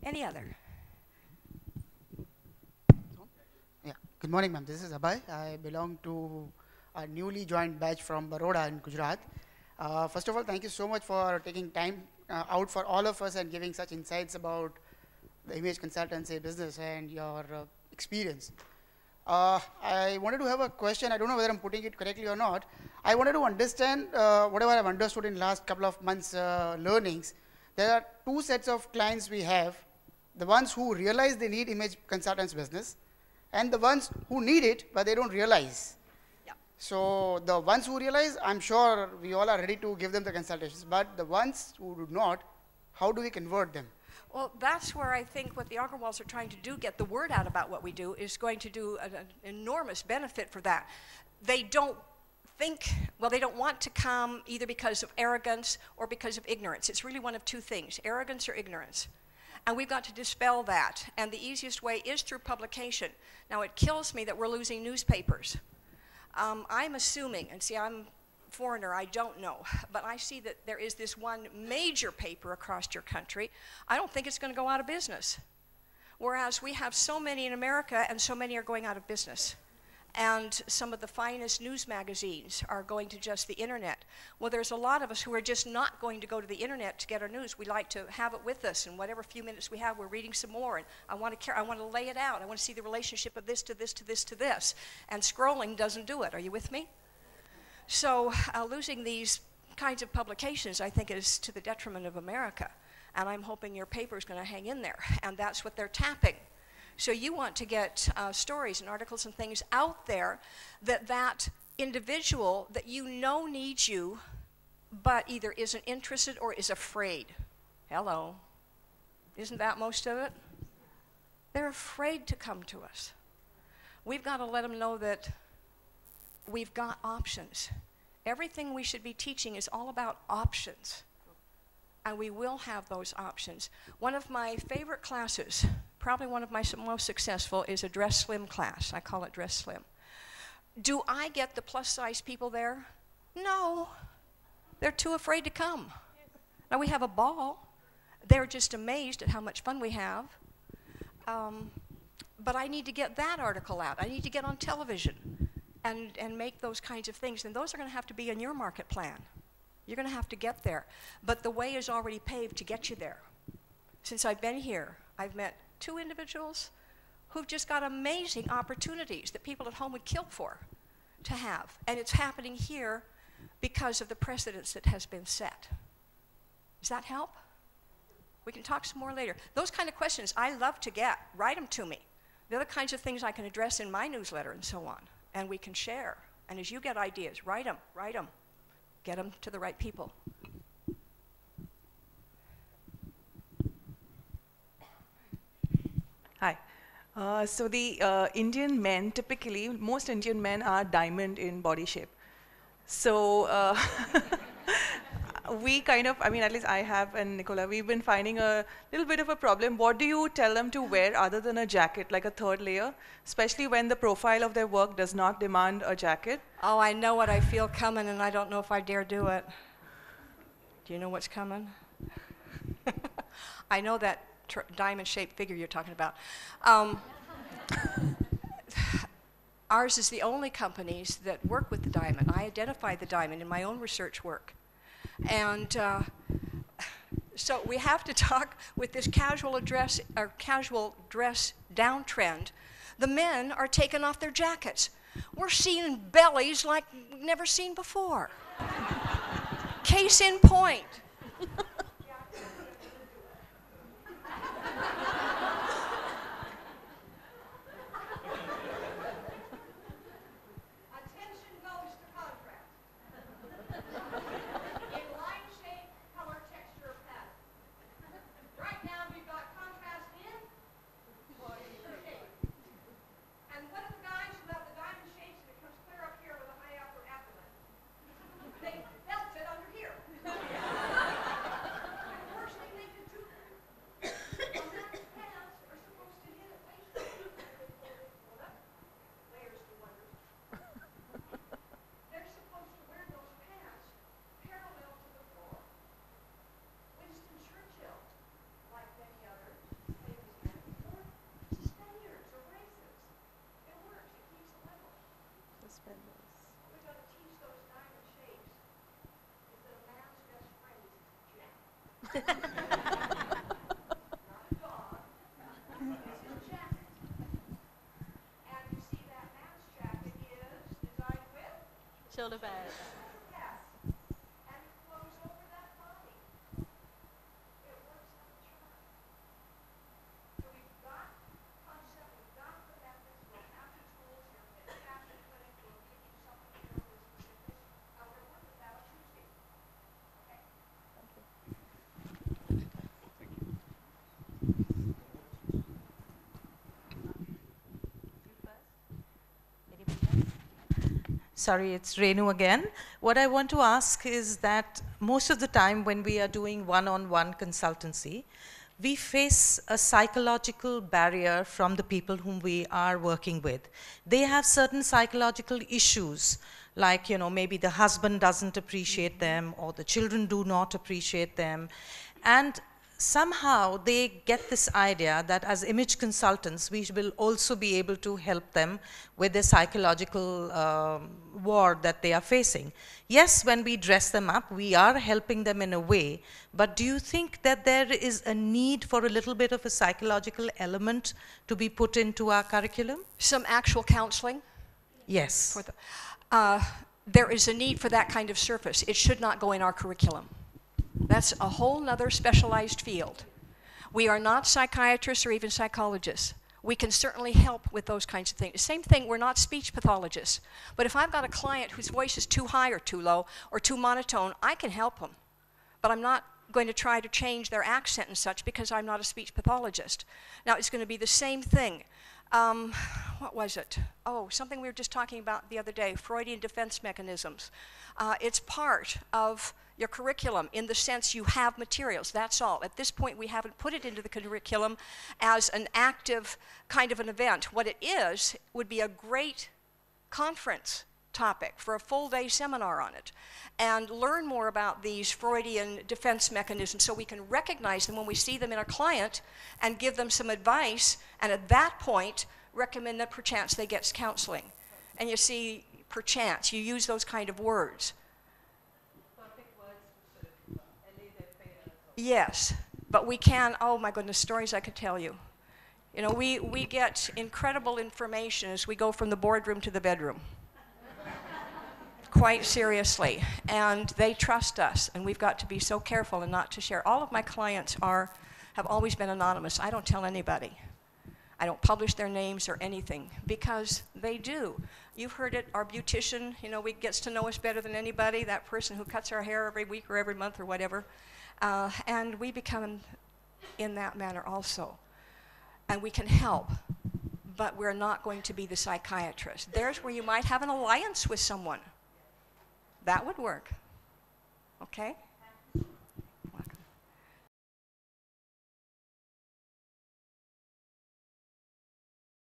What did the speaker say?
Any other? Yeah. Good morning, ma'am. This is Abhay. I belong to a newly joined batch from Baroda in Gujarat. First of all, thank you so much for taking time out for all of us and giving such insights about the image consultancy business and your experience. I wanted to have a question. I don't know whether I'm putting it correctly or not. I wanted to understand whatever I've understood in last couple of months learnings. There are two sets of clients we have. The ones who realize they need image consultants business and the ones who need it but they don't realize. Yeah. So the ones who realize, I'm sure we all are ready to give them the consultations, but the ones who do not, how do we convert them? Well, that's where I think what the Agarwals are trying to do, get the word out about what we do, is going to do an enormous benefit for that. They don't think, well, they don't want to come either because of arrogance or because of ignorance. It's really one of two things, arrogance or ignorance. And we've got to dispel that. And the easiest way is through publication. Now, it kills me that we're losing newspapers. I'm assuming, and see, I'm a foreigner, I don't know, but I see that there is this one major paper across your country. I don't think it's going to go out of business. Whereas we have so many in America, and so many are going out of business. And some of the finest news magazines are going to just the internet. Well, there's a lot of us who are just not going to go to the internet to get our news. We like to have it with us, and whatever few minutes we have, we're reading some more, and I want to lay it out. I want to see the relationship of this to this to this to this. And scrolling doesn't do it. Are you with me? So losing these kinds of publications, I think, is to the detriment of America. And I'm hoping your paper is going to hang in there, and that's what they're tapping. So you want to get stories and articles and things out there that individual that you know needs you, but either isn't interested or is afraid. Hello. Isn't that most of it? They're afraid to come to us. We've got to let them know that we've got options. Everything we should be teaching is all about options. And we will have those options. One of my favorite classes, probably one of my most successful, is a Dress Slim class. I call it Dress Slim. Do I get the plus-size people there? No. They're too afraid to come. Now, we have a ball. They're just amazed at how much fun we have. But I need to get that article out. I need to get on television and make those kinds of things. And those are going to have to be in your market plan. You're going to have to get there. But the way is already paved to get you there. Since I've been here, I've met 2 individuals who've just got amazing opportunities that people at home would kill for to have. And it's happening here because of the precedence that has been set. Does that help? We can talk some more later. Those kind of questions I love to get. Write them to me. They're the kinds of things I can address in my newsletter and so on. And we can share. And as you get ideas, write them, write them. Get them to the right people. Hi. So the Indian men, typically, most Indian men are diamond in body shape. So we kind of, I mean, at least I have and Nicola, we've been finding a little bit of a problem. What do you tell them to wear other than a jacket, like a third layer, especially when the profile of their work does not demand a jacket? Oh, I know what I feel coming, and I don't know if I dare do it. Do you know what's coming? I know that diamond-shaped figure you're talking about. Ours is the only companies that work with the diamond. I identify the diamond in my own research work. And so we have to talk with this casual dress downtrend. The men are taking off their jackets. We're seeing bellies like never seen before. Case in point. Shoulder pad. Sorry, it's Renu again. What I want to ask is that most of the time when we are doing one-on-one consultancy, we face a psychological barrier from the people whom we are working with. They have certain psychological issues, like, you know, maybe the husband doesn't appreciate them or the children do not appreciate them. And somehow they get this idea that as image consultants, we will also be able to help them with the psychological war that they are facing. Yes, when we dress them up, we are helping them in a way, but do you think that there is a need for a little bit of a psychological element to be put into our curriculum? Some actual counseling? Yes. For there is a need for that kind of service. It should not go in our curriculum. That's a whole nother specialized field. We are not psychiatrists or even psychologists. We can certainly help with those kinds of things. Same thing, we're not speech pathologists. But if I've got a client whose voice is too high or too low or too monotone, I can help them. But I'm not going to try to change their accent and such because I'm not a speech pathologist. Now, it's going to be the same thing. What was it? Oh, something we were just talking about the other day, Freudian defense mechanisms. It's part of your curriculum in the sense you have materials, that's all. At this point, we haven't put it into the curriculum as an active kind of an event. What it is would be a great conference topic for a full-day seminar on it and learn more about these Freudian defense mechanisms so we can recognize them when we see them in a client and give them some advice, and at that point recommend that perchance they get counseling. And you see, perchance, you use those kind of words. Yes, but we can, oh my goodness, stories I could tell you. You know, we get incredible information as we go from the boardroom to the bedroom. Quite seriously, and they trust us, and we've got to be so careful and not to share. All of my clients have always been anonymous. I don't tell anybody. I don't publish their names or anything because they do. You've heard it, our beautician, you know, gets to know us better than anybody, that person who cuts our hair every week or every month or whatever. And we become in that manner also. And we can help, but we're not going to be the psychiatrist. There's where you might have an alliance with someone. That would work, okay?